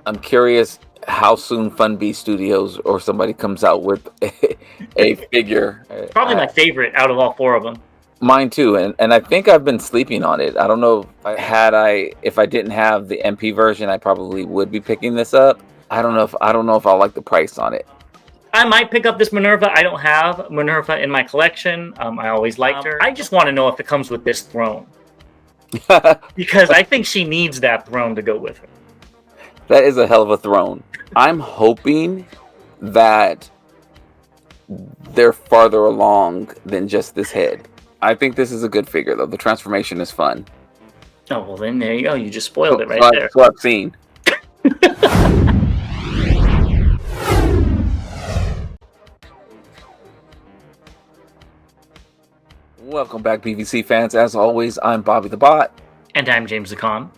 I'm curious how soon Funbee Studios or somebody comes out with a figure. Probably my favorite out of all four of them. Mine too, and I think I've been sleeping on it. I don't know if I didn't have the MP version, I probably would be picking this up. I don't know if I'll like the price on it. I might pick up this Minerva. I don't have Minerva in my collection. I always liked her. I just want to know if it comes with this throne. Because I think she needs that throne to go with her. That is a hell of a throne. I'm hoping that they're farther along than just this head. I think this is a good figure, though. The transformation is fun. Oh, well, then there you go. You just spoiled it right there. That's what I've seen. Welcome back, PVC fans. As always, I'm Bobby the Bot. And I'm James the Con.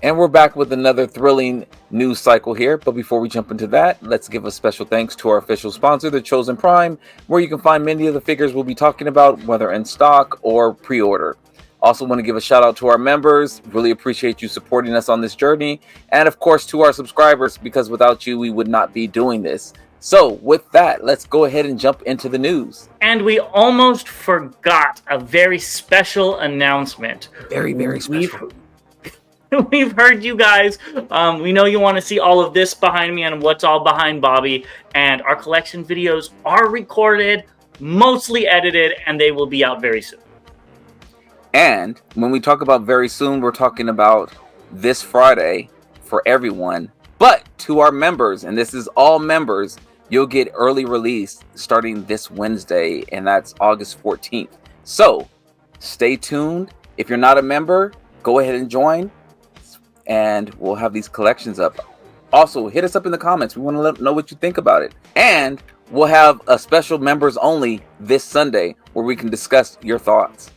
And we're back with another thrilling news cycle here. But before we jump into that, let's give a special thanks to our official sponsor, The Chosen Prime, where you can find many of the figures we'll be talking about, whether in stock or pre-order. Also want to give a shout out to our members. Really appreciate you supporting us on this journey. And of course, to our subscribers, because without you, we would not be doing this. So with that, let's go ahead and jump into the news. And we almost forgot a very special announcement. Very, very special. We've heard you guys. We know you want to see all of this behind me and what's all behind Bobby. And our collection videos are recorded, mostly edited, and they will be out very soon. And when we talk about very soon, we're talking about this Friday for everyone. But to our members, and this is all members, you'll get early release starting this Wednesday, and that's August 14th. So stay tuned. If you're not a member, go ahead and join, and we'll have these collections up. Also, hit us up in the comments. We want to know what you think about it. And we'll have a special members only this Sunday where we can discuss your thoughts.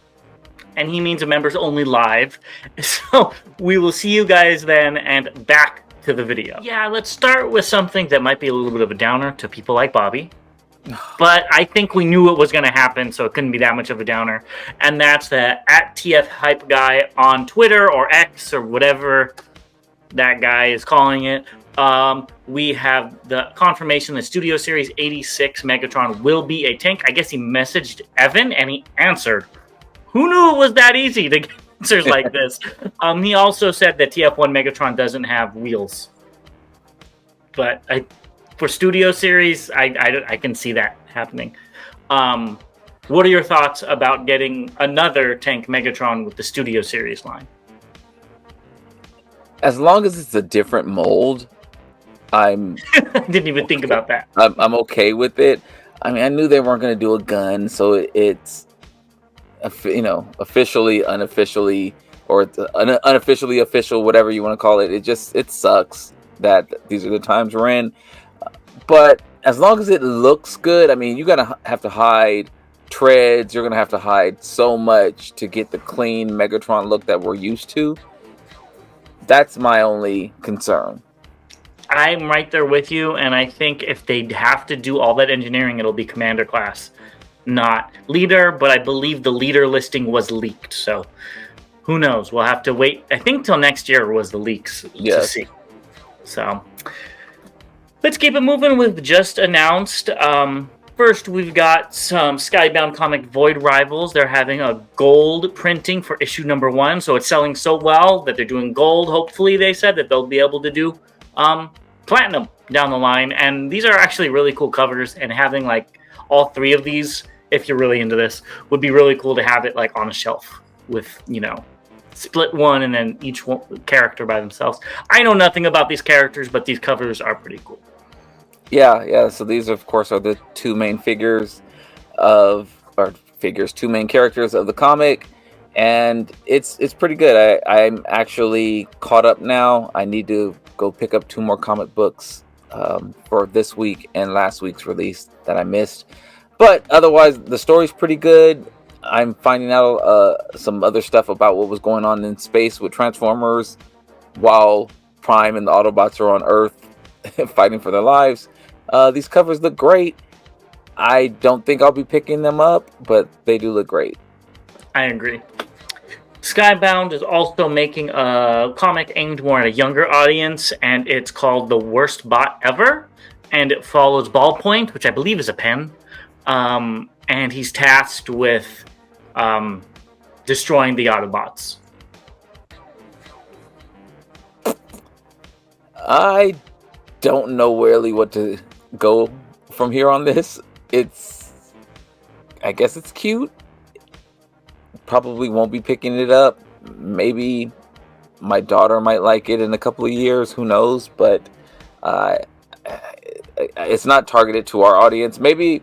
And he means a members only live. So we will see you guys then, and back to the video. Yeah, let's start with something that might be a little bit of a downer to people like Bobby. But I think we knew it was going to happen, so it couldn't be that much of a downer. And that's that at TF Hype Guy on Twitter or X or whatever that guy is calling it. We have the confirmation that Studio Series 86 Megatron will be a tank. I guess he messaged Evan and he answered. Who knew it was that easy to get answers like this? He also said that TFOne Megatron doesn't have wheels. But for Studio Series, I can see that happening. What are your thoughts about getting another tank Megatron with the Studio Series line? As long as it's a different mold, I'm... Didn't even think about that. I'm okay with it. I mean, I knew they weren't going to do a gun, so it's, officially, unofficially, or unofficially official, whatever you want to call it. It sucks that these are the times we're in. But as long as it looks good, I mean, you're going to have to hide treads. You're going to have to hide so much to get the clean Megatron look that we're used to. That's my only concern. I'm right there with you, and I think if they have to do all that engineering, it'll be Commander class, not Leader, but I believe the Leader listing was leaked, so who knows? We'll have to wait. I think till next year was the leaks to see. So let's keep it moving with just announced. First, we've got some Skybound Comic Void Rivals. They're having a gold printing for issue number 1, so it's selling so well that they're doing gold. Hopefully, they said that they'll be able to do platinum down the line. And these are actually really cool covers, and having like all 3 of these, if you're really into this, would be really cool to have it like on a shelf with, split one and then each character by themselves. I know nothing about these characters, but these covers are pretty cool. Yeah. So these, of course, are the 2 main two main characters of the comic, and it's pretty good. I'm actually caught up now. I need to go pick up 2 more comic books for this week and last week's release that I missed. But otherwise, the story's pretty good. I'm finding out some other stuff about what was going on in space with Transformers while Prime and the Autobots are on Earth fighting for their lives. These covers look great. I don't think I'll be picking them up, but they do look great. I agree. Skybound is also making a comic aimed more at a younger audience, and it's called The Worst Bot Ever. And it follows Ballpoint, which I believe is a pen. And he's tasked with destroying the Autobots. I don't know really what to go from here on this. I guess it's cute. Probably won't be picking it up. Maybe my daughter might like it in a couple of years. Who knows? But it's not targeted to our audience. Maybe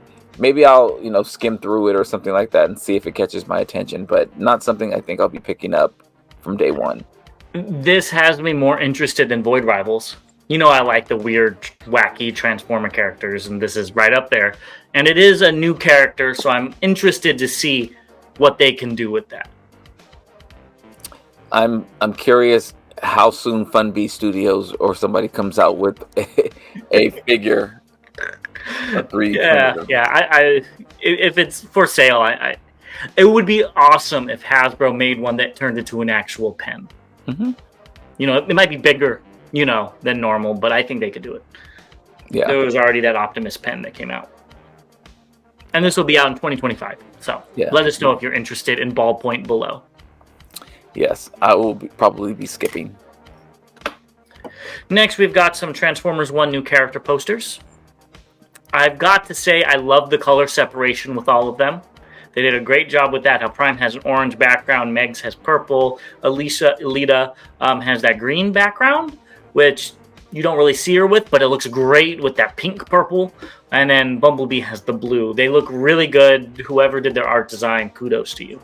I'll skim through it or something like that and see if it catches my attention. But not something I think I'll be picking up from day one. This has me more interested in Void Rivals. I like the weird, wacky Transformer characters, and this is right up there. And it is a new character, so I'm interested to see what they can do with that. I'm curious how soon Funbee Studios or somebody comes out with a figure. A 3D printed. Yeah. If it's for sale, it would be awesome if Hasbro made one that turned into an actual pen. Mm-hmm. It might be bigger, than normal, but I think they could do it. Yeah. There was already that Optimus pen that came out. And this will be out in 2025. So let us know if you're interested in Ballpoint below. Yes, I will probably be skipping. Next, we've got some Transformers 1 new character posters. I've got to say, I love the color separation with all of them. They did a great job with that. How Prime has an orange background, Megs has purple, Elita has that green background, which you don't really see her with, but it looks great with that pink purple. And then Bumblebee has the blue. They look really good. Whoever did their art design, kudos to you.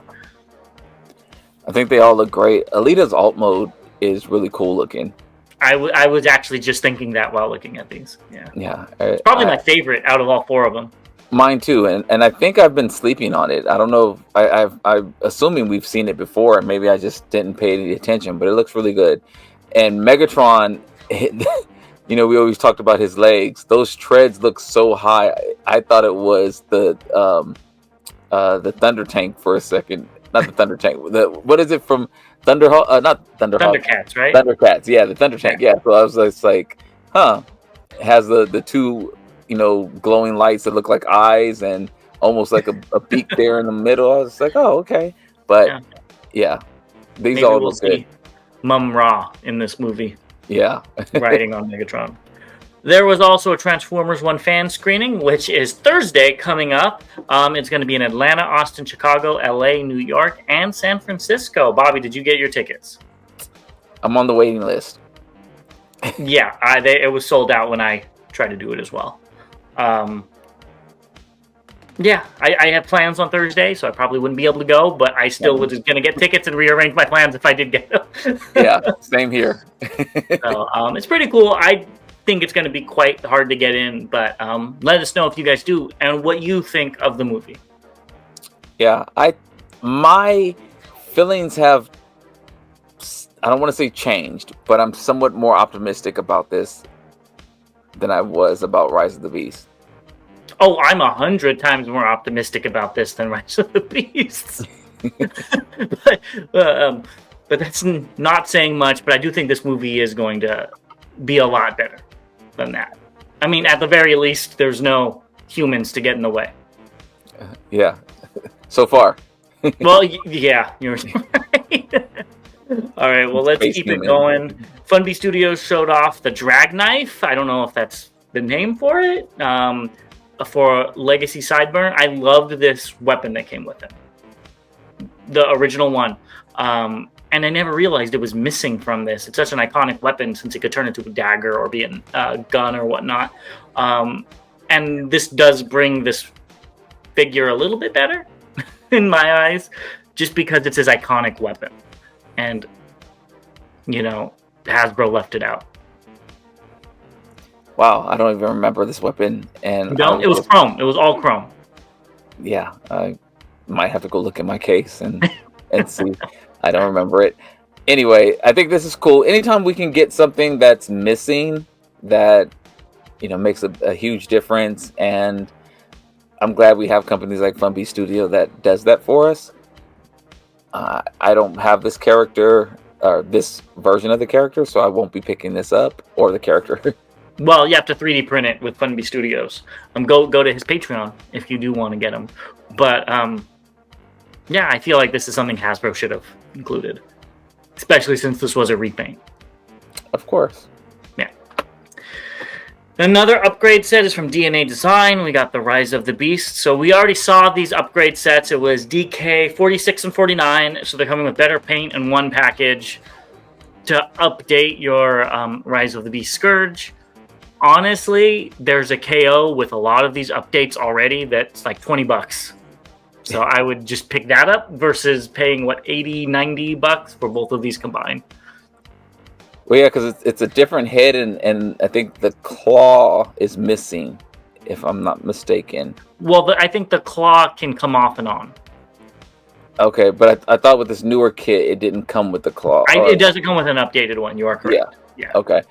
I think they all look great. Elita's alt mode is really cool looking. I was actually just thinking that while looking at these. Yeah. It's probably my favorite out of all four of them. Mine too, and I think I've been sleeping on it. I don't know. I'm assuming we've seen it before, and maybe I just didn't pay any attention. But it looks really good. And Megatron, we always talked about his legs. Those treads look so high. I thought it was the Thunder Tank for a second. Not the Thunder Tank. What is it from Thunderhawk? Not Thunderhawk. Thundercats, right? Thundercats. Yeah, the Thunder Tank. Yeah. So I was just like, huh. It has the two glowing lights that look like eyes and almost like a beak there in the middle. I was like, oh, okay. But yeah, these maybe all we'll look good. Mum Ra in this movie. Yeah. Riding on Megatron. There was also a Transformers 1 fan screening, which is Thursday coming up. It's going to be in Atlanta, Austin, Chicago, LA, New York, and San Francisco. Bobby, did you get your tickets? I'm on the waiting list. Yeah, it was sold out when I tried to do it as well. I have plans on Thursday, so I probably wouldn't be able to go, but I still was going to get tickets and rearrange my plans if I did get them. Yeah, same here. So, it's pretty cool. I think it's going to be quite hard to get in, but let us know if you guys do and what you think of the movie. Yeah, my feelings have, I don't want to say changed, but I'm somewhat more optimistic about this than I was about Rise of the Beast. Oh, I'm 100 times more optimistic about this than Rise of the Beasts. but that's not saying much, but I do think this movie is going to be a lot better than that. I mean, at the very least, there's no humans to get in the way. Yeah, so far. Well, yeah, you're right. All right, well, let's keep it going. Funbee Studios showed off the Drag Knife. I don't know if that's the name for it. For Legacy Sideburn. I loved this weapon that came with it. The original one. And I never realized it was missing from this. It's such an iconic weapon since it could turn into a dagger or be a gun or whatnot. And this does bring this figure a little bit better in my eyes, just because it's his iconic weapon. And, Hasbro left it out. Wow, I don't even remember this weapon. And it was chrome. It was all chrome. Yeah, I might have to go look at my case and see. I don't remember it. Anyway, I think this is cool. Anytime we can get something that's missing that, makes a huge difference. And I'm glad we have companies like Funbee Studio that does that for us. I don't have this character or this version of the character, so I won't be picking this up or the character. Well, you have to 3D print it with Funby Studios. Go to his Patreon if you do want to get him. But yeah, I feel like this is something Hasbro should have included, especially since this was a repaint. Of course. Yeah. Another upgrade set is from DNA Design. We got the Rise of the Beast. So we already saw these upgrade sets. It was DK 46 and 49. So they're coming with better paint in one package to update your Rise of the Beast Scourge. Honestly, there's a KO with a lot of these updates already that's like $20. So I would just pick that up versus paying, what, $80-$90 for both of these combined. Well, yeah, because it's a different head, and I think the claw is missing, if I'm not mistaken. Well, I think the claw can come off and on. Okay, but I thought with this newer kit, it didn't come with the claw. It doesn't come with an updated one. You are correct. Yeah. Okay.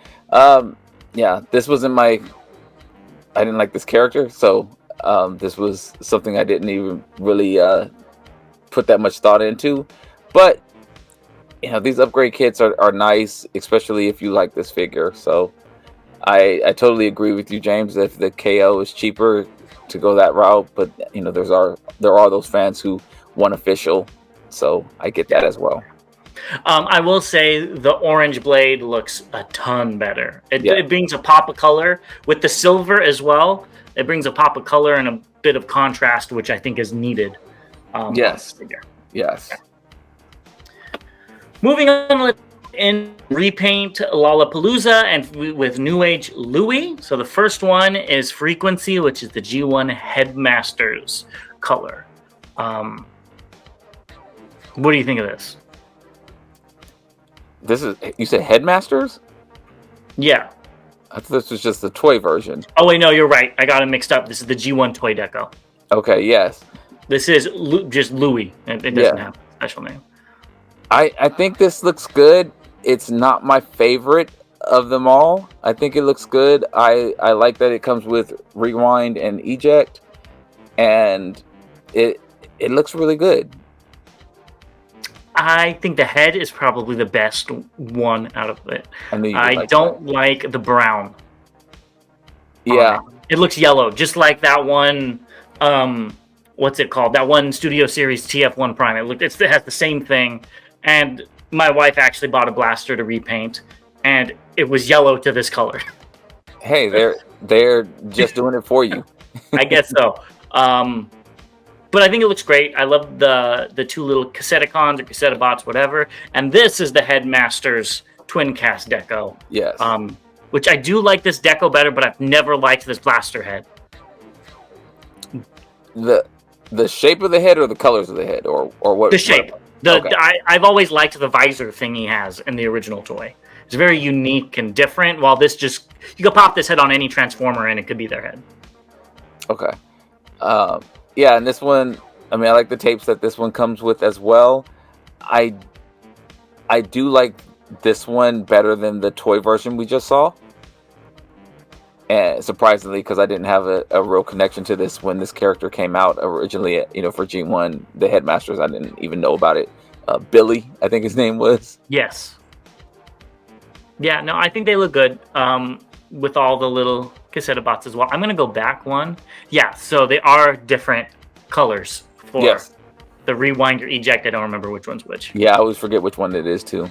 Yeah, this wasn't I didn't like this character, so this was something I didn't even really put that much thought into. But, you know, these upgrade kits are nice, especially if you like this figure. So I totally agree with you, James, if the KO is cheaper to go that route. But, you know, there are those fans who want official, so I get that as well. I will say the orange blade looks a ton better. It brings a pop of color with the silver as well. It brings a pop of color and a bit of contrast, which I think is needed. Yes. Yes. Yeah. Moving on in repaint Lollapalooza and with New Age Louie. So the first one is Frequency, which is the G1 Headmasters color. What do you think of this? This is, you said Headmasters? Yeah. I thought this was just the toy version. Oh, wait, no, you're right. I got it mixed up. This is the G1 Toy Deco. Okay, yes. This is just Louis. It doesn't have a special name. I think this looks good. It's not my favorite of them all. I think it looks good. I like that it comes with rewind and eject. And it looks really good. I think the head is probably the best one out of it. I don't like the brown. Yeah. It looks yellow, just like that one, what's it called? That one Studio Series TFOne Prime. It has the same thing. And my wife actually bought a blaster to repaint, and it was yellow to this color. Hey, they're just doing it for you. I guess so. But I think it looks great. I love the two little Cassetticons or Cassettibots, whatever. And this is the Headmasters Twin Cast Deco. Yes. Which I do like this deco better, but I've never liked this blaster head. The shape of the head or the colors of the head or what? The shape. Okay. I've always liked the visor thing he has in the original toy. It's very unique and different. While this just, you could pop this head on any Transformer and it could be their head. Okay. Yeah, and this one, I mean, I like the tapes that this one comes with as well. I do like this one better than the toy version we just saw. And surprisingly, because I didn't have a real connection to this when this character came out originally, for G1, the Headmasters, I didn't even know about it. Billy, I think his name was. Yes. Yeah, no, I think they look good with all the little Cassettibots as well. I'm going to go back one. Yeah, so they are different colors for the rewind or eject. I don't remember which one's which. Yeah, I always forget which one it is too.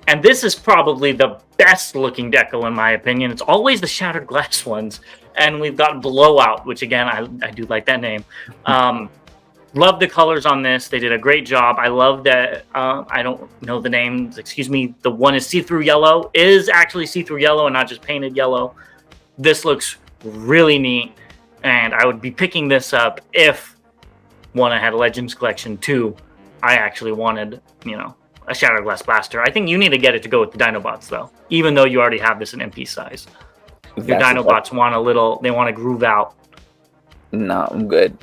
And this is probably the best looking deco in my opinion. It's always the Shattered Glass ones. And we've got Blowout, which again, I do like that name. Love the colors on this. They did a great job. I love that, I don't know the names, excuse me. The one is see-through yellow, is actually see-through yellow and not just painted yellow. This looks really neat. And I would be picking this up if, one, I had a Legends Collection, two, I actually wanted, a Shattered Glass Blaster. I think you need to get it to go with the Dinobots, though. Even though you already have this in MP size. Your Dinobots want they want to groove out. No, I'm good.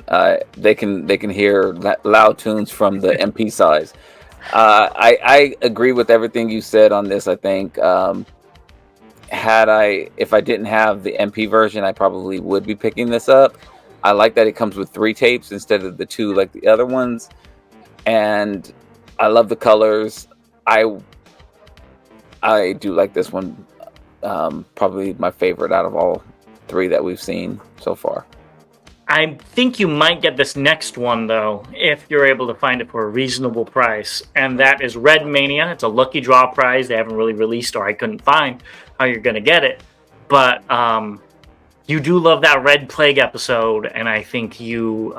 They can hear loud tunes from the MP size. I agree with everything you said on this. I think if I didn't have the MP version, I probably would be picking this up. I like that it comes with 3 tapes instead of the 2 like the other ones. And I love the colors. I do like this one. Probably my favorite out of all 3 that we've seen so far. I think you might get this next one, though, if you're able to find it for a reasonable price. And that is Red Mania. It's a lucky draw prize. They haven't really released, or I couldn't find how you're going to get it. But you do love that Red Plague episode, and I think you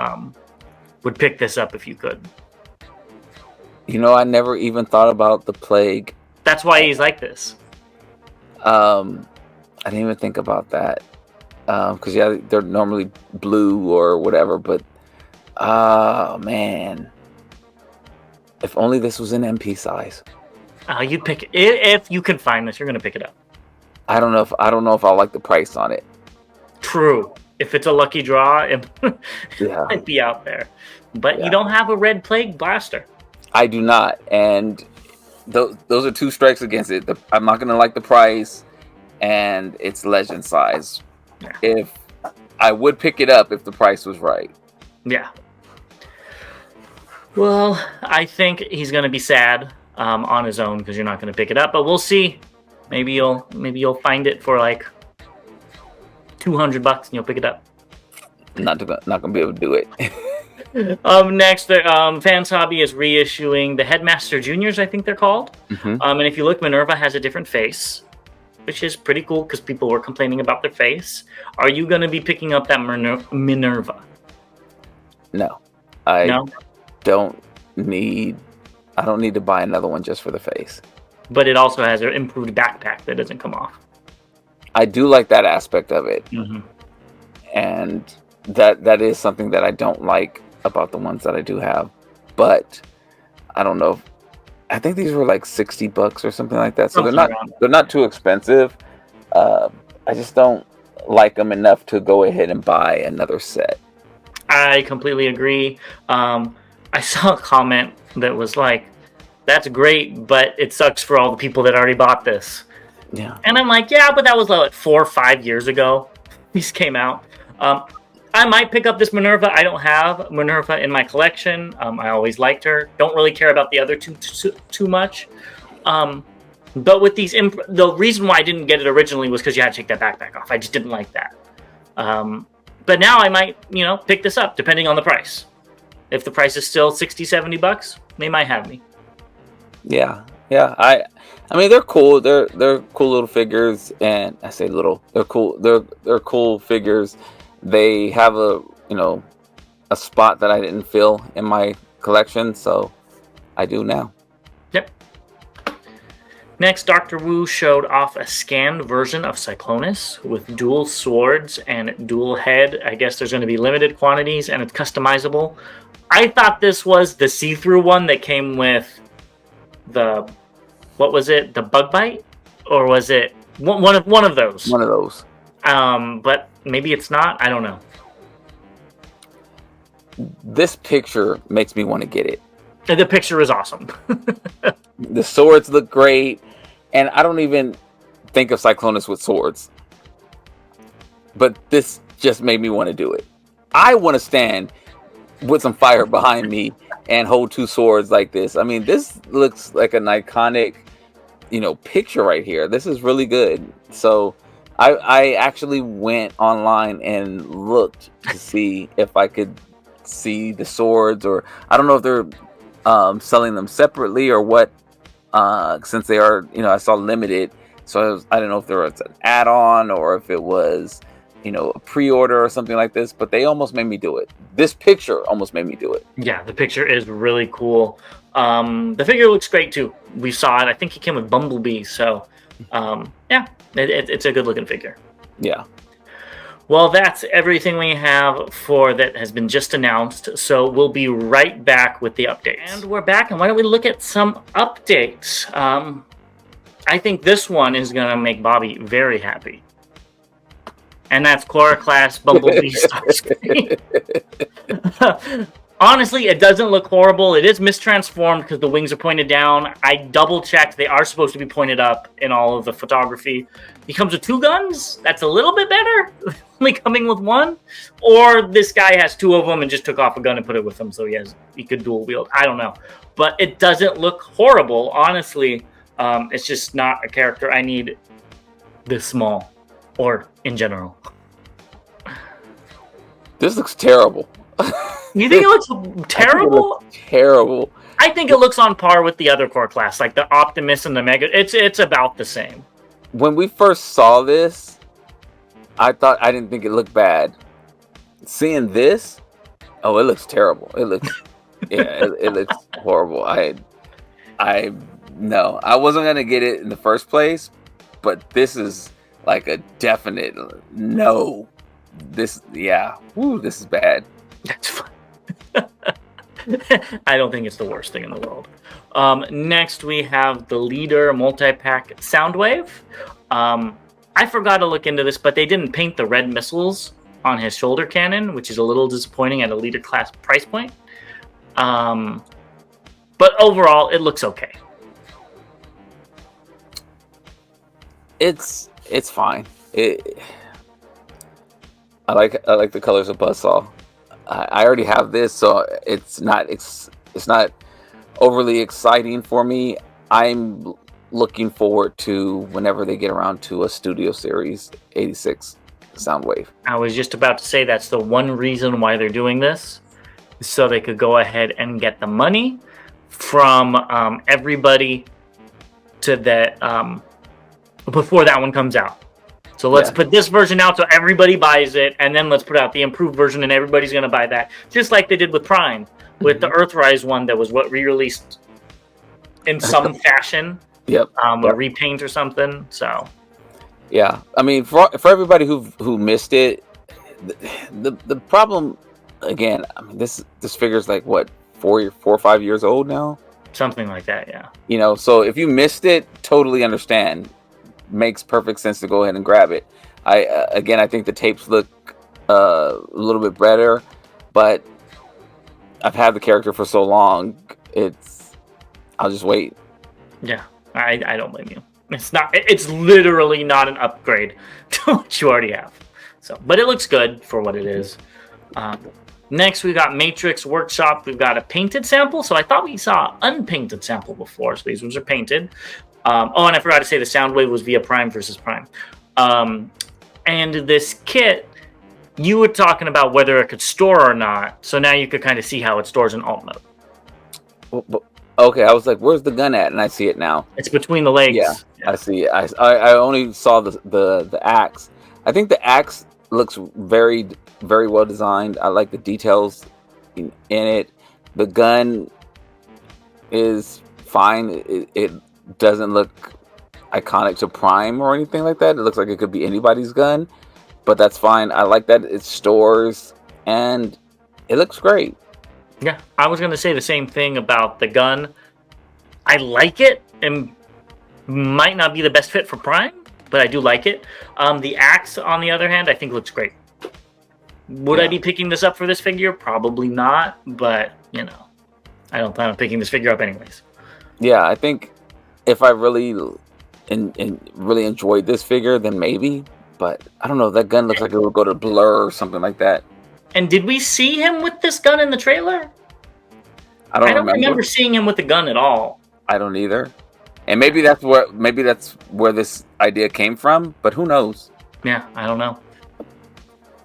would pick this up if you could. You know, I never even thought about the Plague. That's why he's like this. I didn't even think about that. Because yeah, they're normally blue or whatever, but man, if only this was in MP size. You'd pick it if you can find this. You're gonna pick it up. I don't know if I'll like the price on it. True. If it's a lucky draw, it might be out there. But you don't have a Red Plague blaster. I do not, and those are 2 strikes against it. I'm not gonna like the price, and it's legend size. Yeah. If I would pick it up if the price was right. Yeah. Well, I think he's going to be sad on his own because you're not going to pick it up, but we'll see. Maybe you'll find it for like $200 and you'll pick it up. Not gonna be able to do it. Next, Fanshobby is reissuing the Headmaster Juniors, I think they're called. And if you look, Minerva has a different face, which is pretty cool because people were complaining about their face. Are you going to be picking up that Minerva? No. I don't need to buy another one just for the face. But it also has an improved backpack that doesn't come off. I do like that aspect of it. And that is something that I don't like about the ones that I do have. But I don't know. I think these were like $60 or something like that. So they're not too expensive. I just don't like them enough to go ahead and buy another set. I completely agree. I saw a comment that was like, "That's great, but it sucks for all the people that already bought this." Yeah. And I'm like, yeah, but that was like 4 or 5 years ago. These came out. I might pick up this Minerva. I don't have Minerva in my collection. I always liked her. Don't really care about the other two too much. But with these, the reason why I didn't get it originally was because you had to take that backpack off. I just didn't like that. But now I might, pick this up depending on the price. If the price is still $60-$70, they might have me. Yeah. I mean, they're cool. They're cool little figures, and I say little. They're cool. They're cool figures. They have a spot that I didn't fill in my collection, so I do now. Yep. Next, Dr. Wu showed off a scanned version of Cyclonus with dual swords and dual head. I guess there's going to be limited quantities, and it's customizable. I thought this was the see-through one that came with the, what was it, the bug bite? Or was it one of those? One of those. But maybe it's not. I don't know. This picture makes me want to get it. The picture is awesome. The swords look great, and I don't even think of Cyclonus with swords. But this just made me want to do it. I want to stand with some fire behind me and hold 2 swords like this. I mean, this looks like an iconic, picture right here. This is really good. So I actually went online and looked to see if I could see the swords, or I don't know if they're selling them separately or what, since they are, I saw limited. So I don't know if there was an add-on or if it was, a pre-order or something like this, but they almost made me do it. This picture almost made me do it. Yeah, the picture is really cool. The figure looks great too. We saw it. I think he came with Bumblebee. So, yeah, it's a good looking figure. Yeah. Well, that's everything we have for that has been just announced. So we'll be right back with the updates. And we're back. And why don't we look at some updates? I think this one is going to make Bobby very happy. And that's Chloroclast Bumblebee Starscream. Honestly, it doesn't look horrible. It is mistransformed because the wings are pointed down. I double-checked. They are supposed to be pointed up in all of the photography. He comes with 2 guns. That's a little bit better. Only coming with 1. Or this guy has 2 of them and just took off a gun and put it with him, so he could dual wield. I don't know. But it doesn't look horrible, honestly. It's just not a character I need this small, or in general. This looks terrible. You think it looks terrible? Terrible. I think it looks on par with the other core class, like the Optimus and the Mega. It's about the same. When we first saw this, I didn't think it looked bad. Seeing this, oh, it looks terrible. It looks, it looks horrible. No, I wasn't gonna get it in the first place, but this is like a definite no. This is bad. That's fine. I don't think it's the worst thing in the world. Next, we have the Leader multi-pack Soundwave. I forgot to look into this, but they didn't paint the red missiles on his shoulder cannon, which is a little disappointing at a Leader class price point. But overall, it looks okay. It's fine. I like the colors of Buzzsaw. I already have this, so it's not overly exciting for me. I'm looking forward to whenever they get around to a Studio Series 86 Soundwave. I was just about to say that's the one reason why they're doing this, so they could go ahead and get the money from everybody to that before that one comes out. So let's put this version out so everybody buys it, and then let's put out the improved version and everybody's going to buy that. Just like they did with Prime, with the Earthrise one that was re-released in some fashion. Yep. A repaint or something. So. Yeah. I mean, for everybody who missed it, the problem, again, I mean, this figure's like, what, 4 or 5 years old now? Something like that, yeah. You know, so if you missed it, totally understand. Makes perfect sense to go ahead and grab it. I think the tapes look a little bit better, but I've had the character for so long. I'll just wait. Yeah, I don't blame you. It's literally not an upgrade to what you already have. So, but it looks good for what it is. Next, we got Matrix Workshop. We've got a painted sample. So I thought we saw an unpainted sample before. So these ones are painted. And I forgot to say the Soundwave was via Prime versus Prime. And this kit, you were talking about whether it could store or not. So now you could kind of see how it stores in alt mode. Okay, I was like, where's the gun at? And I see it now. It's between the legs. Yeah. I see it. I only saw the axe. I think the axe looks very, very well designed. I like the details in it. The gun is fine. It doesn't look iconic to Prime or anything like that. It looks like it could be anybody's gun, but that's fine. I like that it stores, and it looks great. Yeah, I was going to say the same thing about the gun. I like it, and might not be the best fit for Prime, but I do like it. The axe, on the other hand, I think looks great. Would I be picking this up for this figure? Probably not, but, you know, I don't plan on picking this figure up anyways. Yeah, I think if I really really enjoyed this figure, then maybe. But I don't know. That gun looks like it would go to Blur or something like that. And did we see him with this gun in the trailer? I don't remember seeing him with the gun at all. I don't either. And maybe that's where this idea came from. But who knows? Yeah, I don't know.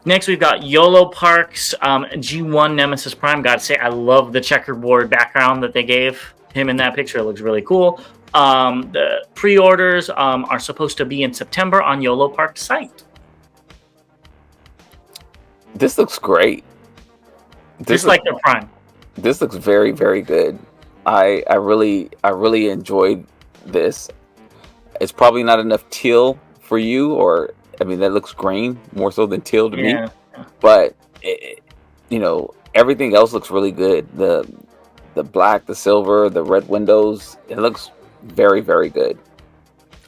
Next, we've got Yolo Park's G1 Nemesis Prime. Gotta say, I love the checkerboard background that they gave him in that picture. It looks really cool. The pre-orders are supposed to be in September on Yolo Park's site. This looks great. Just like their Prime. This looks very, very good. I really enjoyed this. It's probably not enough teal for you, or I mean, that looks green more so than teal to me. But everything else looks really good. The black, the silver, the red windows. It looks very, very good.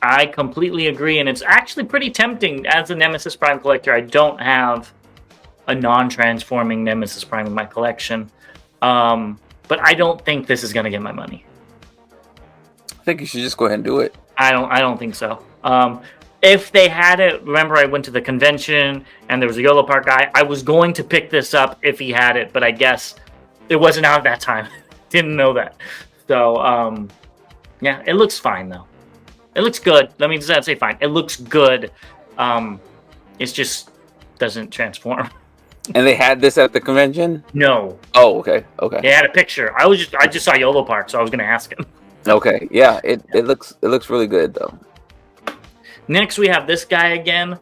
I completely agree, and it's actually pretty tempting. As a Nemesis Prime collector, I don't have a non-transforming Nemesis Prime in my collection. But I don't think this is going to get my money. I think you should just go ahead and do it. I don't think so. If they had it, remember I went to the convention and there was a Yolo Park guy. I was going to pick this up if he had it, but I guess it wasn't out at that time. Didn't know that. So, yeah, it looks fine though. It looks good. Let me just say fine. It looks good. It just doesn't transform. And they had this at the convention? No. Oh, okay. Okay. They had a picture. I just saw Yolo Park, so I was gonna ask him. Okay. Yeah, it looks really good though. Next, we have this guy again.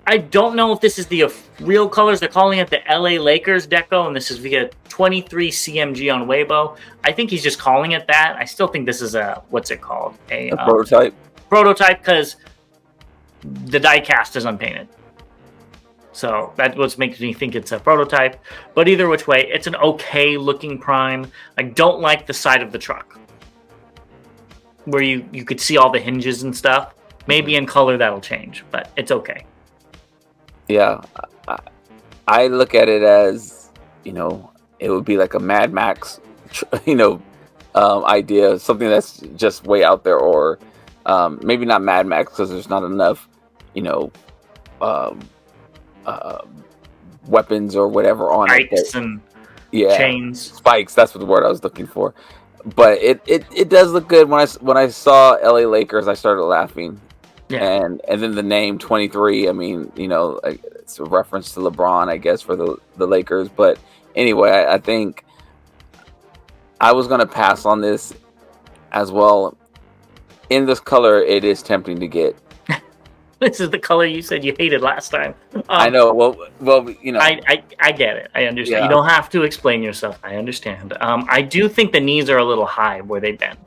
I don't know if this is the real colors. They're calling it the LA Lakers deco, and this is via 23 CMG on Weibo. I think he's just calling it that. I still think this is a, what's it called? A prototype? Prototype, because the die cast is unpainted. So that's what makes me think it's a prototype. But either which way, it's an okay looking Prime. I don't like the side of the truck, where you could see all the hinges and stuff. Maybe in color that'll change, but it's okay. Yeah, I look at it as, it would be like a Mad Max, idea, something that's just way out there, or maybe not Mad Max because there's not enough, weapons or whatever on spikes and chains. Spikes, that's what the word I was looking for. But it does look good. When I saw LA Lakers, I started laughing. Yeah. And then the name 23, I mean, it's a reference to LeBron, I guess, for the Lakers. But anyway, I think I was going to pass on this as well. In this color, it is tempting to get. This is the color you said you hated last time. I know. Well, I get it. I understand. Yeah. You don't have to explain yourself. I understand. I do think the knees are a little high where they bend.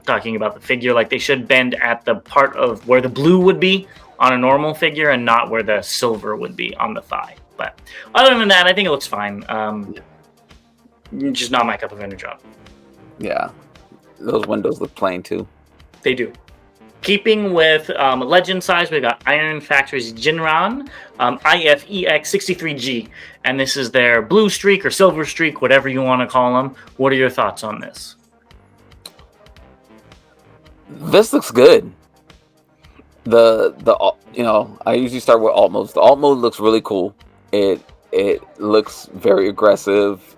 Talking about the figure, like they should bend at the part of where the blue would be on a normal figure and not where the silver would be on the thigh. But other than that, I think it looks fine. Just not my cup of energon. Yeah. Those windows look plain too. They do. Keeping with legend size, we got Iron Factory's Jinran, IFEX63G, and this is their blue streak or silver streak, whatever you want to call them. What are your thoughts on this? This looks good. I usually start with alt modes. The alt mode looks really cool. It looks very aggressive.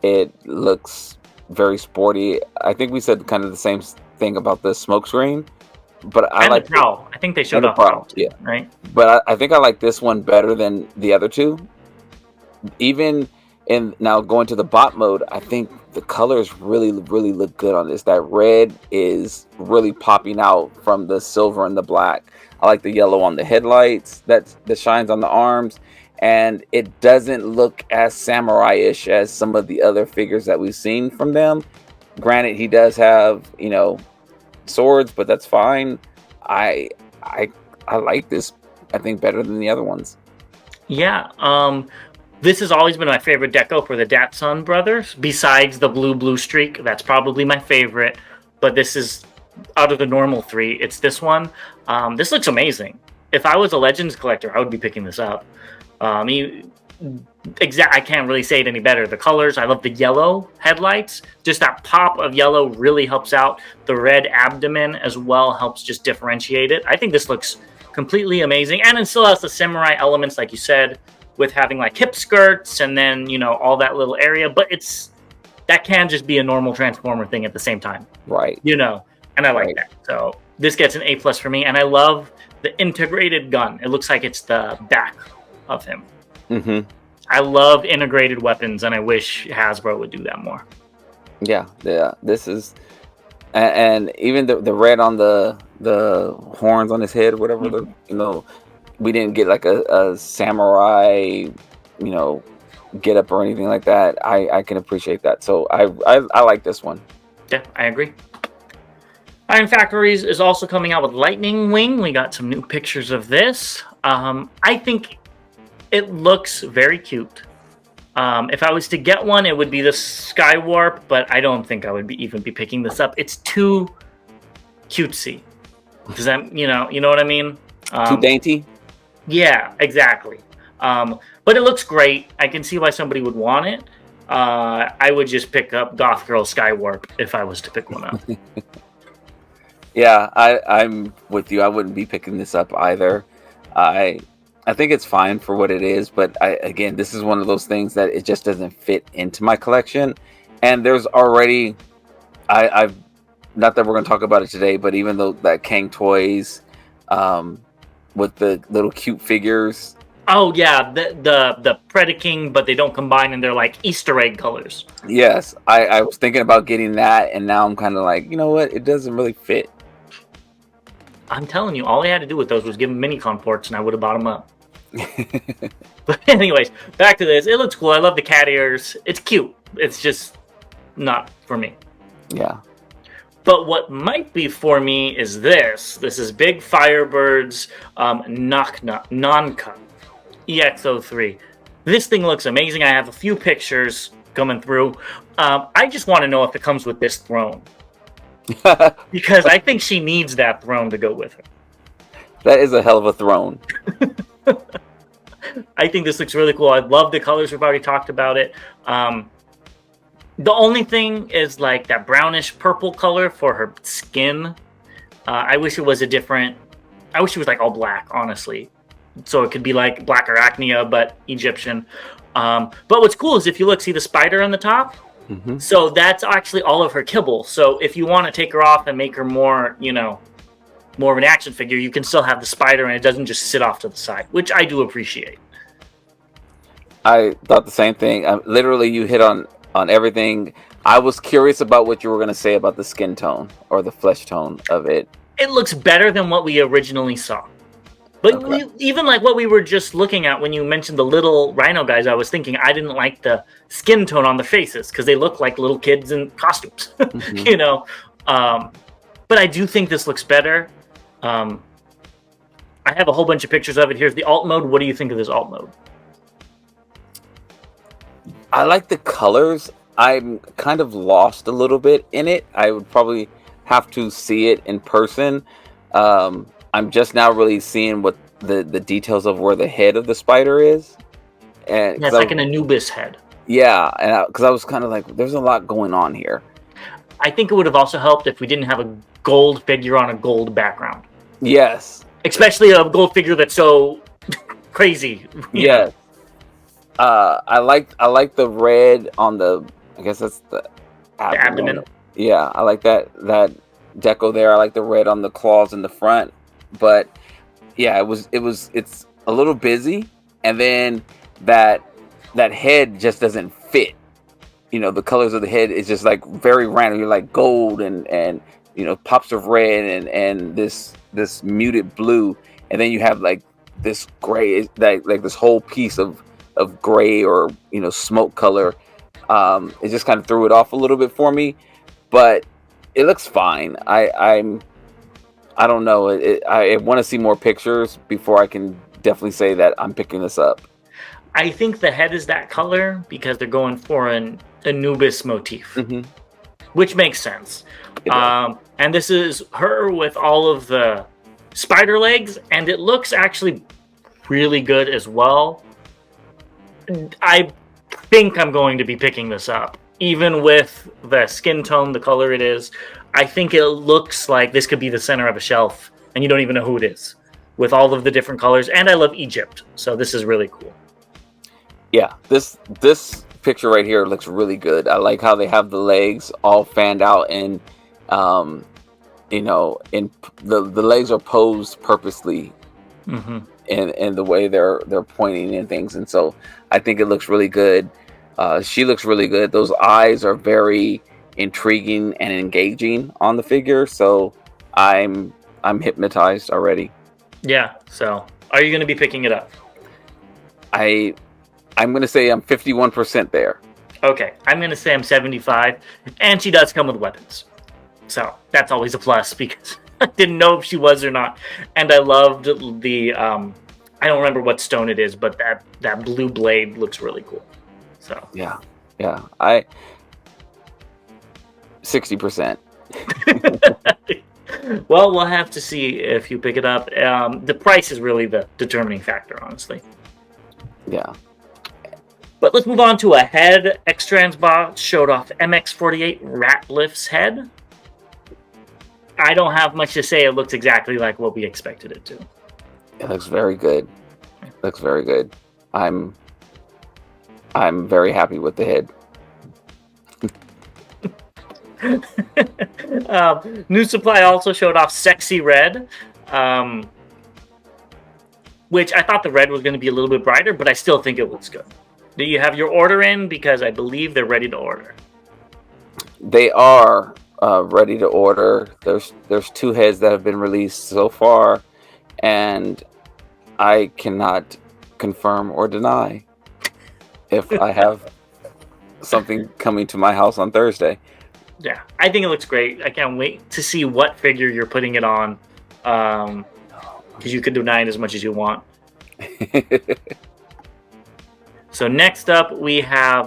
It looks very sporty. I think we said kind of the same thing about the smoke screen. But I like the prow. I think they showed off prow too, yeah. Right? But I think I like this one better than the other two. Even now going to the bot mode, I think the colors really, really look good on this. That red is really popping out from the silver and the black. I like the yellow on the headlights that shines on the arms. And it doesn't look as samurai-ish as some of the other figures that we've seen from them. Granted, he does have, swords, but that's fine. I like this, I think, better than the other ones. Yeah. This has always been my favorite deco for the Datsun brothers. Besides the blue streak, that's probably my favorite. But this is, out of the normal three, it's this one. This looks amazing. If I was a Legends collector, I would be picking this up. I can't really say it any better. The colors, I love the yellow headlights. Just that pop of yellow really helps out. The red abdomen as well helps just differentiate it. I think this looks completely amazing. And it still has the samurai elements, like you said, with having like hip skirts and then, all that little area. But that can just be a normal Transformer thing at the same time. Right. And I like that. So this gets an A+ for me. And I love the integrated gun. It looks like it's the back of him. Mm-hmm. I love integrated weapons, and I wish Hasbro would do that more. Yeah. This is, and even the red on the horns on his head, whatever. Mm-hmm. We didn't get like a samurai, get up or anything like that. I can appreciate that. So I like this one. Yeah, I agree. Iron Factories is also coming out with Lightning Wing. We got some new pictures of this. I think it looks very cute. If I was to get one, it would be the Skywarp, but I don't think I would even be picking this up. It's too cutesy. Does that, you know what I mean? Too dainty? Yeah, exactly. But it looks great. I can see why somebody would want it. I would just pick up Goth Girl Skywarp if I was to pick one up. Yeah, I'm with you. I wouldn't be picking this up either. I think it's fine for what it is, but again, this is one of those things that it just doesn't fit into my collection. And there's already, I've not that we're going to talk about it today, but even though that Kang Toys, with the little cute figures. Oh yeah, the Predaking, but they don't combine, and they're like Easter egg colors. Yes, I was thinking about getting that, and now I'm kind of like, you know what? It doesn't really fit. I'm telling you, all I had to do with those was give them Minicon ports, and I would have bought them up. But anyways, back to this. It looks cool. I love the cat ears. It's cute. It's just not for me. Yeah. But what might be for me is this. This is Big Firebird's Nancha EX03. This thing looks amazing. I have a few pictures coming through. I just want to know if it comes with this throne. Because I think she needs that throne to go with her. That is a hell of a throne. I think this looks really cool. I love the colors. We've already talked about it. The only thing is like that brownish purple color for her skin. I wish it was a different... I wish it was like all black, honestly. So it could be like Black Arachnia, but Egyptian. But what's cool is if you look, see the spider on the top? Mm-hmm. So that's actually all of her kibble. So if you want to take her off and make her more, you know, more of an action figure, you can still have the spider and it doesn't just sit off to the side, which I do appreciate. I thought the same thing. Literally, you hit on everything. I was curious about what you were going to say about the skin tone or the flesh tone of it. It looks better than what we originally saw. But Okay. even like what we were just looking at when you mentioned the little rhino guys, I was thinking I didn't like the skin tone on the faces because they look like little kids in costumes, Mm-hmm. you know. But I do think this looks better. I have a whole bunch of pictures of it. Here's the alt mode. What do you think of this alt mode? I like the colors. I'm kind of lost a little bit in it. I would probably have to see it in person. I'm just now really seeing what the details of where the head of the spider is. And Yeah, it's like an Anubis head. Yeah, and because I was kind of like, there's a lot going on here. I think it would have also helped if we didn't have a gold figure on a gold background. Yes. Especially a gold figure that's so crazy. Yes. I like the red on the, I guess that's the abdomen. Yeah, I like that deco there. I like the red on the claws in the front. But yeah, it's a little busy, and then that head just doesn't fit. You know, the colors of the head is just like very random. You're like gold and you know, pops of red and this muted blue, and then you have like this gray, like this whole piece of gray or, you know, smoke color. It just kind of threw it off a little bit for me, but it looks fine. I don't know. I want to see more pictures before I can definitely say that I'm picking this up. I think the head is that color because they're going for an Anubis motif, which makes sense. And this is her with all of the spider legs, and it looks actually really good as well. I think I'm going to be picking this up, even with the skin tone, the color it is. I think it looks like this could be the center of a shelf, and you don't even know who it is, with all of the different colors. And I love Egypt, so this is really cool. Yeah, this picture right here looks really good. I like how they have the legs all fanned out, and you know, in the legs are posed purposely. In the way they're pointing and things, and so I think it looks really good. She looks really good. Those eyes are very intriguing and engaging on the figure, so I'm hypnotized already. Yeah. So, are you going to be picking it up? I'm going to say I'm 51% there. Okay, I'm going to say I'm 75, and she does come with weapons, so that's always a plus because I didn't know if she was or not. And I loved the I don't remember what stone it is, but that blue blade looks really cool. So yeah, I 60%. Well, we'll have to see if you pick it up. The price is really the determining factor, honestly. Yeah. But let's move on to a head. Xtransbots showed off MX28 Ratlift's head. I don't have much to say. It looks exactly like what we expected it to. It looks very good. Looks very good. I'm very happy with the head. New Supply also showed off Sexy Red, which I thought the red was going to be a little bit brighter, but I still think it looks good. Do you have your order in? Because I believe they're ready to order. They are ready to order. There's 2 heads that have been released so far, and I cannot confirm or deny if I have something coming to my house on Thursday. Yeah, I think it looks great. I can't wait to see what figure you're putting it on, because you can deny it as much as you want. So next up, we have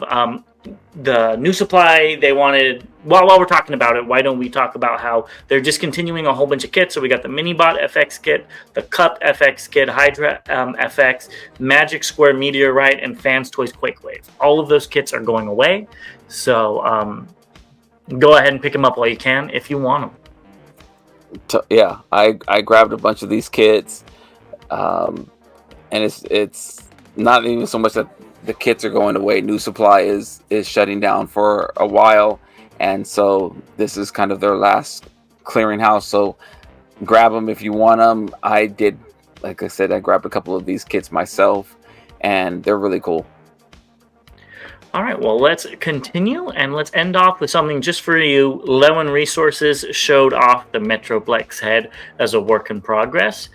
the New Supply. They wanted, while we're talking about it, why don't we talk about how they're discontinuing a whole bunch of kits. So we got the Minibot FX kit, the Cup FX kit, Hydra FX, Magic Square Meteorite, and Fans Toys Quakewave. All of those kits are going away. So go ahead and pick them up while you can if you want them. Yeah, I grabbed a bunch of these kits, and it's not even so much that the kits are going away. New Supply is shutting down for a while, and so this is kind of their last clearinghouse. So grab them if you want them. I did, like I said, I grabbed a couple of these kits myself, and they're really cool. All right, well, let's continue, and let's end off with something just for you. Lewin Resources showed off the Metroplex head as a work in progress.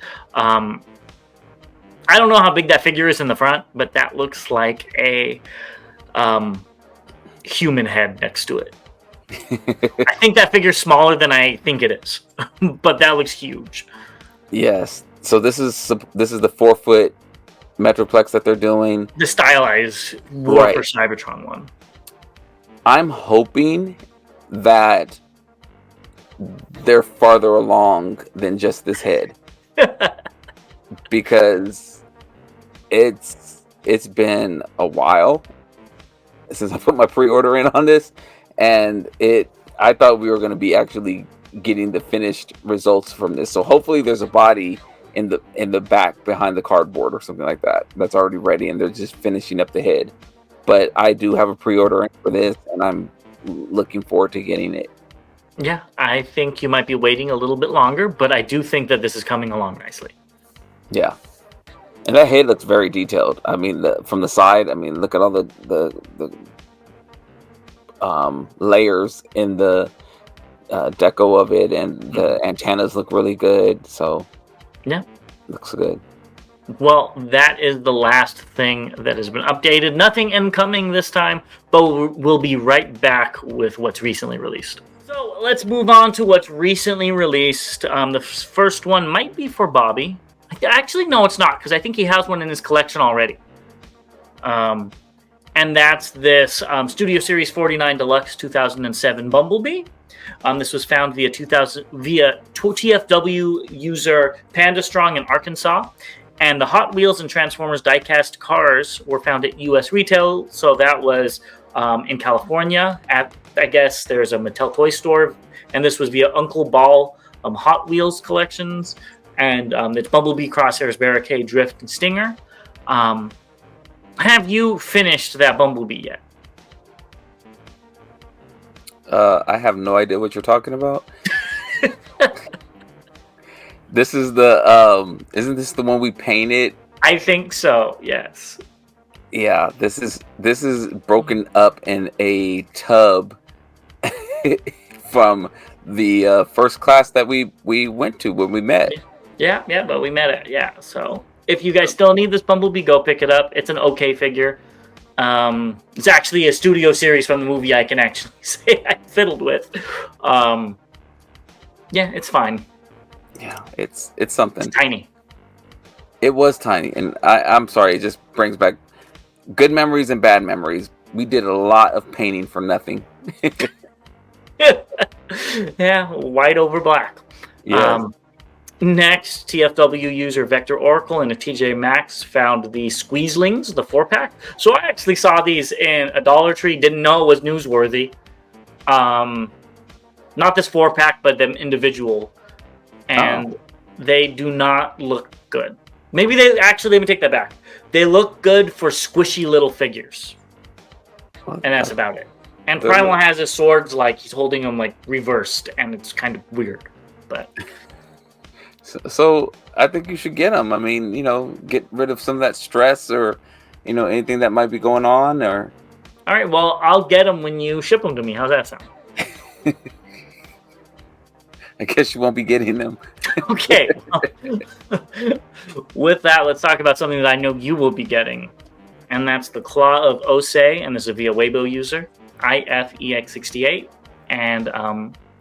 I don't know how big that figure is in the front, but that looks like a human head next to it. I think that figure's smaller than I think it is, but that looks huge. Yes. So this is the 4-foot Metroplex that they're doing. The stylized Warper Cybertron one. I'm hoping that they're farther along than just this head. Because it's been a while since I put my pre-order in on this, and I thought we were going to be actually getting the finished results from this. So hopefully there's a body in the back behind the cardboard or something like that that's already ready, and they're just finishing up the head. But I do have a pre-order in for this, and I'm looking forward to getting it. Yeah, I think you might be waiting a little bit longer, but I do think that this is coming along nicely. Yeah, and that head looks very detailed. I mean, from the side, I mean, look at all the layers in the deco of it, and the antennas look really good. So yeah, looks good. Well, that is the last thing that has been updated. Nothing incoming this time, but we'll be right back with what's recently released. So let's move on to what's recently released. The first one might be for Bobby. Actually, no, it's not, because I think he has one in his collection already. And that's this Studio Series 49 Deluxe 2007 Bumblebee. This was found via TFW user Panda Strong in Arkansas. And the Hot Wheels and Transformers diecast cars were found at U.S. retail. So that was in California. I guess there's a Mattel toy store. And this was via Uncle Ball Hot Wheels collections. And it's Bumblebee, Crosshairs, Barricade, Drift, and Stinger. Have you finished that Bumblebee yet? I have no idea what you're talking about. This is the isn't this the one we painted? I think so, yes. Yeah, this is broken up in a tub from the first class that we went to when we met. Yeah, but we met it. Yeah, so if you guys still need this Bumblebee, go pick it up. It's an okay figure. It's actually a studio series from the movie I can actually say I fiddled with. Yeah, it's fine. Yeah, it's something. It's tiny. It was tiny, and I'm sorry, it just brings back good memories and bad memories. We did a lot of painting for nothing. Yeah, white over black. Yeah. Next, TFW user Vector Oracle and a TJ Maxx found the Squeezelings, the 4-pack. So I actually saw these in a Dollar Tree. Didn't know it was newsworthy. Not this 4-pack, but them individual. And they do not look good. Maybe they actually, let me take that back. They look good for squishy little figures. And that's about it. And Primal has his swords like he's holding them like reversed, and it's kind of weird. But so I think you should get them. I mean, get rid of some of that stress or, anything that might be going on. Or all right, well, I'll get them when you ship them to me. How's that sound? I guess you won't be getting them. Okay. With that, let's talk about something that I know you will be getting. And that's the Claw of Osei, and this is via Weibo user, IFEX68. And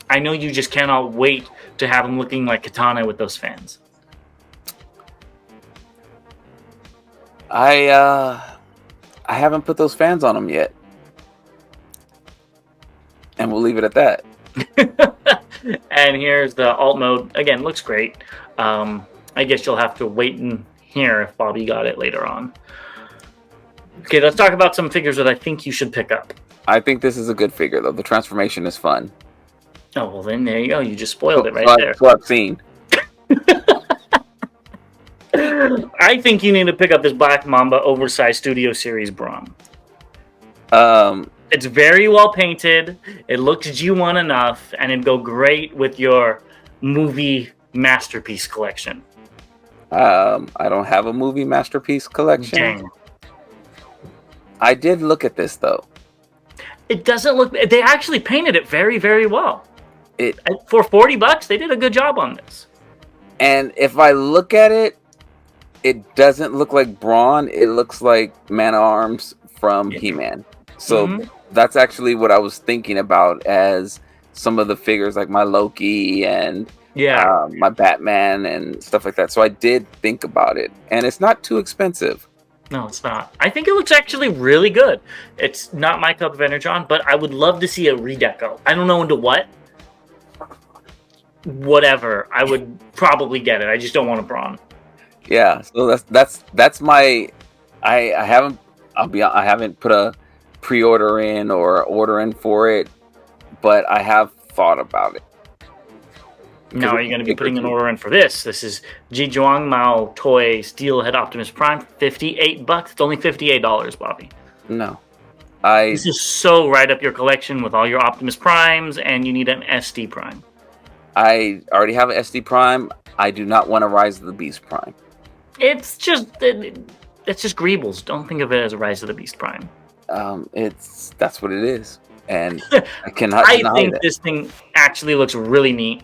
I know you just cannot wait to have him looking like Katana with those fans. I haven't put those fans on him yet. And we'll leave it at that. And here's the alt mode. Again, looks great. I guess you'll have to wait and hear if Bobby got it later on. Okay, let's talk about some figures that I think you should pick up. I think this is a good figure, though. The transformation is fun. Oh, well, then there you go. You just spoiled it right there. That's what I've seen. I think you need to pick up this Black Mamba Oversized Studio Series Brawn. It's very well painted. It looks G1 enough, and it'd go great with your movie masterpiece collection. I don't have a movie masterpiece collection. Dang. I did look at this, though. It doesn't look... They actually painted it very, very well. For $40, they did a good job on this. And if I look at it, it doesn't look like Brawn. It looks like Man-at-Arms from He-Man. So that's actually what I was thinking about as some of the figures, like my Loki and my Batman and stuff like that. So I did think about it. And it's not too expensive. No, it's not. I think it looks actually really good. It's not my cup of Energon, but I would love to see a redeco. I don't know into what. Whatever. I would probably get it. I just don't want a Brawn. Yeah, so that's my... I haven't put a pre-order in or order in for it, but I have thought about it. Now, are you going to be putting an order in for this? This is Jijuang Mao Toy Steelhead Optimus Prime, $58. It's only $58, Bobby. No. This is so right up your collection with all your Optimus Primes, and you need an SD Prime. I already have an SD Prime. I do not want a Rise of the Beast Prime. It's just Greebles. Don't think of it as a Rise of the Beast Prime. That's what it is, and I cannot. I think this thing actually looks really neat.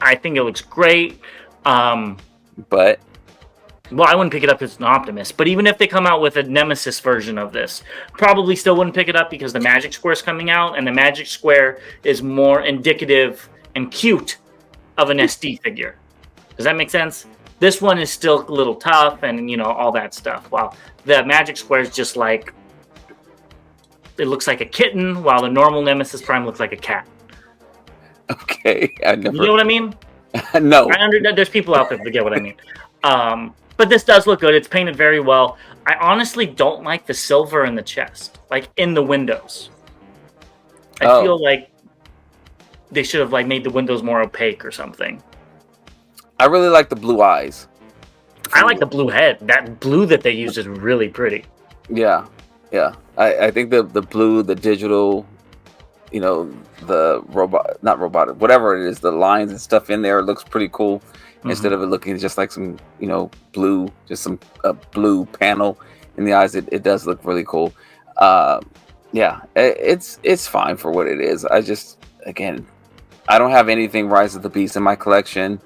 I think it looks great. But well, I wouldn't pick it up as an Optimus. But even if they come out with a Nemesis version of this, probably still wouldn't pick it up because the Magic Square is coming out, and the Magic Square is more indicative and cute of an SD figure. Does that make sense? This one is still a little tough and, all that stuff. While the Magic Square is just like, it looks like a kitten, while the normal Nemesis Prime looks like a cat. Okay. You know what I mean? No. There's people out there that get what I mean. But this does look good. It's painted very well. I honestly don't like the silver in the chest, like in the windows. I feel like they should have made the windows more opaque or something. I really like the blue eyes. I like the blue head. That blue that they used is really pretty. Yeah. I think the blue, the digital, the robot, not robotic, whatever it is, the lines and stuff in there looks pretty cool. Instead of it looking just like some, blue, just some blue panel in the eyes, it does look really cool. Yeah, it's fine for what it is. I just, again, I don't have anything Rise of the Beast in my collection.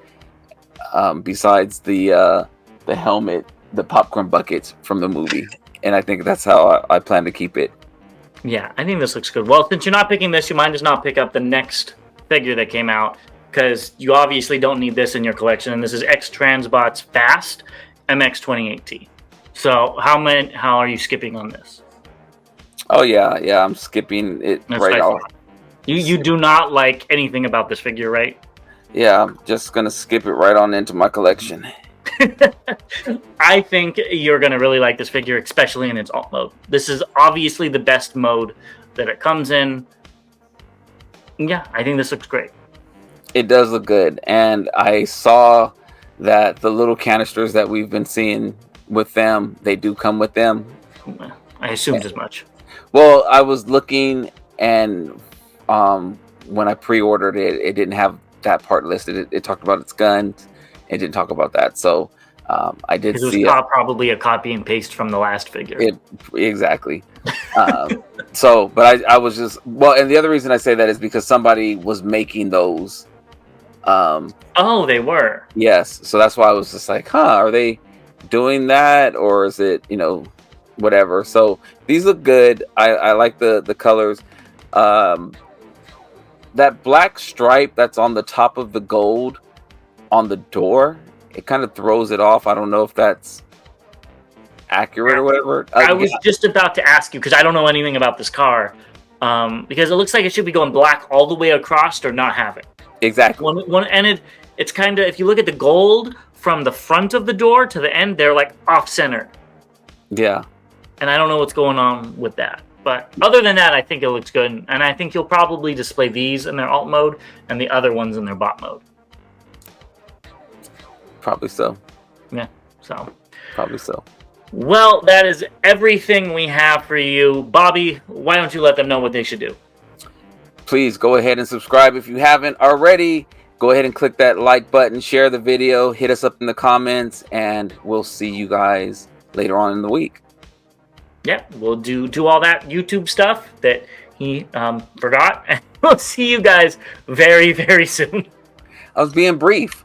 Besides the helmet, the popcorn buckets from the movie, and I think that's how I plan to keep it. Yeah, I think this looks good. Well, since you're not picking this, you might just not pick up the next figure that came out because you obviously don't need this in your collection. And this is Xtransbots Fast MX28T. So how are you skipping on this? Oh yeah, I'm skipping it right off. You do not like anything about this figure, right? Yeah, I'm just gonna skip it right on into my collection. I think you're going to really like this figure, especially in its alt mode. This is obviously the best mode that it comes in. Yeah, I think this looks great. It does look good, and I saw that the little canisters that we've been seeing with them, they do come with them. I assumed as much. Well, I was looking, and when I pre-ordered it, it didn't have that part listed. It talked about its guns. It didn't talk about that. So I did see it. Probably a copy and paste from the last figure. Exactly. So, but I was just, well, and the other reason I say that is because somebody was making those. Oh, they were. Yes. So that's why I was just like, are they doing that, or is it, whatever? So these look good. I like the colors. That black stripe that's on the top of the gold on the door, it kind of throws it off. I don't know if that's accurate or whatever. I was just about to ask you, because I don't know anything about this car, because it looks like it should be going black all the way across or not have it. Exactly. And it's kind of, if you look at the gold from the front of the door to the end, they're like off center. Yeah. And I don't know what's going on with that. But other than that, I think it looks good. And I think you'll probably display these in their alt mode and the other ones in their bot mode. Probably so. Yeah, so. Probably so. Well, that is everything we have for you. Bobby, why don't you let them know what they should do? Please go ahead and subscribe if you haven't already. Go ahead and click that like button, share the video, hit us up in the comments, and we'll see you guys later on in the week. Yeah, we'll do all that YouTube stuff that he forgot. And we'll see you guys very, very soon. I was being brief.